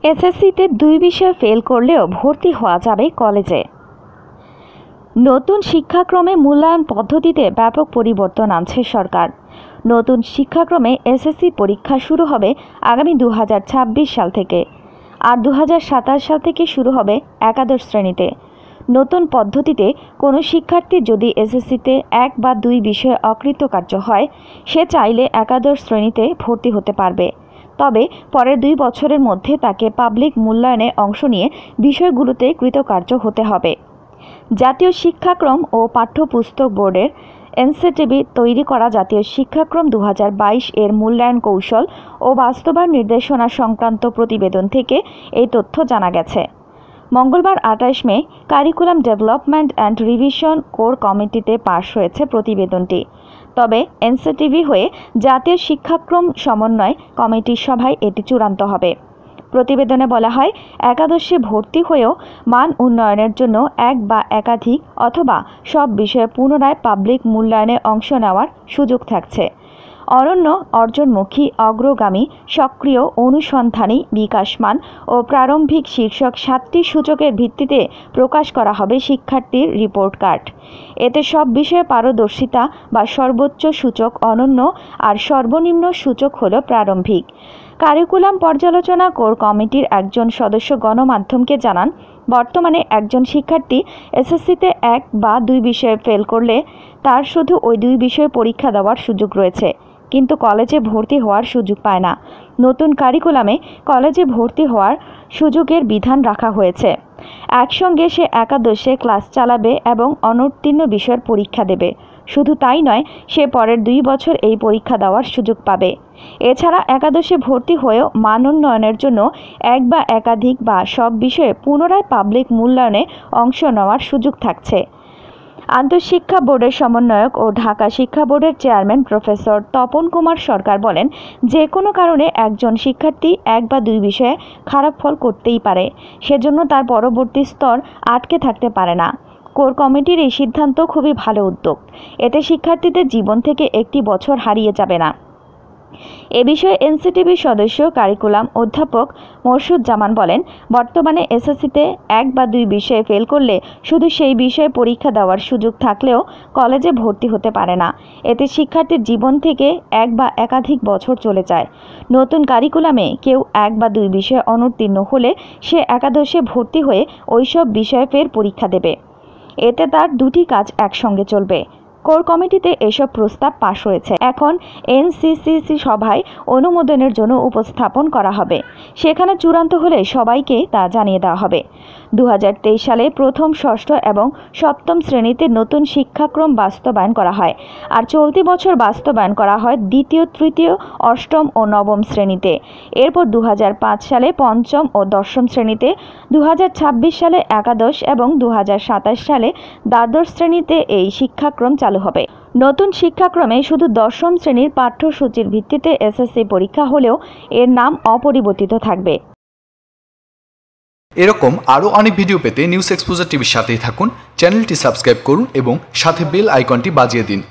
এসএসসিতে 2 বিষয়ে ফেল করলেও ভর্তি হওয়া যাবে কলেজে। নতুন শিক্ষাক্রমে মূল্যায়ন পদ্ধতিতে ব্যাপক পরিবর্তন আনছে সরকার। নতুন শিক্ষাক্রমে এসএসসি পরীক্ষা শুরু হবে আগামী 2026 সাল থেকে, আর 2027 সাল থেকে শুরু হবে একাদশ শ্রেণীতে। নতুন পদ্ধতিতে কোনো শিক্ষার্থী যদি এসএসসিতে 1 বা 2 বিষয়ে অকৃতকার্য হয়, সে চাইলে একাদশ শ্রেণীতে ভর্তি হতে পারবে। তবে পরের 2 বছরের মধ্যে তাকে পাবলিক মূল্যায়নে অংশ নিয়ে বিষয়গুলোতে কৃতকার্য হতে হবে। জাতীয় শিক্ষাক্রম ও পাঠ্যপুস্তক বোর্ডের এনসিটিবি তৈরি করা জাতীয় শিক্ষাক্রম 2022 এর মূল্যায়ন কৌশল ও বাস্তবায়ন নির্দেশনা সংক্রান্ত প্রতিবেদন থেকে এই তথ্য জানা গেছে। মঙ্গলবার 28 May curriculum development and revision core কমিটিতে পাশ হয়েছে প্রতিবেদনটি। তবে এনসিটিবি হয়ে জাতীয় শিক্ষাক্রম সমন্বয় কমিটির সভায় এটি চূড়ান্ত হবে। প্রতিবেদনে বলা হয়, একাদশে ভর্তি হয়েও মান উন্নয়নের জন্য 1 বা একাধিক অথবা সব বিষয়ে পুনরায় পাবলিক মূল্যায়নে অংশ নেওয়ার সুযোগ থাকছে। অনন্য, অর্জনমুখী, অগ্রগামী, সক্রিয়, অনুসন্ধানী, বিকাশমান ও প্রারম্ভিক শীর্ষক 7টি সূচকের ভিত্তিতে প্রকাশ করা হবে শিক্ষার্থীর রিপোর্ট কার্ড। এতে সব বিষয়ে পারদর্শিতা বা সর্বোচ্চ সূচক অনন্য, আর সর্বনিম্ন সূচক হল প্রারম্ভিক। কারিকুলাম পর্যালোচনা কোর কমিটির একজন সদস্য গণমাধ্যমকে জানান, বর্তমানে একজন শিক্ষার্থী এসএসসিতে 1 বা 2 বিষয়ে ফেল করলে তার শুধু ওই 2 বিষয়ে পরীক্ষা দেওয়ার সুযোগ রয়েছে, কিন্তু কলেজে ভর্তি হওয়ার সুযোগ পায় না। নতুন কারিকুলামে কলেজে ভর্তি হওয়ার সুযোগের বিধান রাখা হয়েছে। একসঙ্গে সে একাদশে ক্লাস চালাবে এবং অনুত্তীর্ণ বিষয়ের পরীক্ষা দেবে। শুধু তাই নয়, সে পরের 2 বছর এই পরীক্ষা দেওয়ার সুযোগ পাবে। এছাড়া একাদশে ভর্তি হয়েও মান উন্নয়নের জন্য 1 বা একাধিক বা সব বিষয়ে পুনরায় পাবলিক মূল্যায়নে অংশ নেওয়ার সুযোগ থাকছে। আন্তঃশিক্ষা বোর্ডের সমন্বয়ক ও ঢাকা শিক্ষা বোর্ডের চেয়ারম্যান প্রফেসর তপন কুমার সরকার বলেন, যে কোনো কারণে একজন শিক্ষার্থী 1 বা 2 বিষয়ে খারাপ ফল করতেই পারে, সেজন্য তার পরবর্তী স্তর আটকে থাকতে পারে না। কোর কমিটির এই সিদ্ধান্ত খুবই ভালো উদ্যোগ। এতে শিক্ষার্থীদের জীবন থেকে একটি বছর হারিয়ে যাবে না। এ বিষয়ে এনসিটিবির সদস্য কারিকুলাম অধ্যাপক মোর্শেদুজ্জামান বলেন, বর্তমানে এসএসসিতে 1 বা 2 বিষয়ে ফেল করলে শুধু সেই বিষয়ে পরীক্ষা দেওয়ার সুযোগ থাকলেও কলেজে ভর্তি হতে পারে না। এতে শিক্ষার্থীর জীবন থেকে 1 বা একাধিক বছর চলে যায়। নতুন কারিকুলামে কেউ 1 বা 2 বিষয়ে অনুত্তীর্ণ হলে সে একাদশে ভর্তি হয়ে ওইসব বিষয়ে ফের পরীক্ষা দেবে। এতে তার 2টি কাজ একসঙ্গে চলবে। কোর কমিটিতে এসব প্রস্তাব পাশ হয়েছে। এখন এনসিসিসি সভায় অনুমোদনের জন্য উপস্থাপন করা হবে। সেখানে চূড়ান্ত হলে সবাইকে তা জানিয়ে দেওয়া হবে। 2023 সালে প্রথম, ষষ্ঠ এবং সপ্তম শ্রেণীতে নতুন শিক্ষাক্রম বাস্তবায়ন করা হয়, আর চলতি বছর বাস্তবায়ন করা হয় দ্বিতীয়, তৃতীয়, অষ্টম ও নবম শ্রেণীতে। এরপর 2005 সালে পঞ্চম ও দশম শ্রেণীতে, 2026 সালে একাদশ এবং 2027 সালে দ্বাদশ শ্রেণীতে এই শিক্ষাক্রম চালু হবে। নতুন শিক্ষাক্রমে শুধু দশম শ্রেণীর পাঠ্যসূচির ভিত্তিতে এসএসসি পরীক্ষা হলেও এর নাম অপরিবর্তিত থাকবে। এরকম আরও অনেক ভিডিও পেতে নিউজ এক্সপোজার টিভির সাথেই থাকুন। চ্যানেলটি সাবস্ক্রাইব করুন এবং সাথে বেল আইকনটি বাজিয়ে দিন।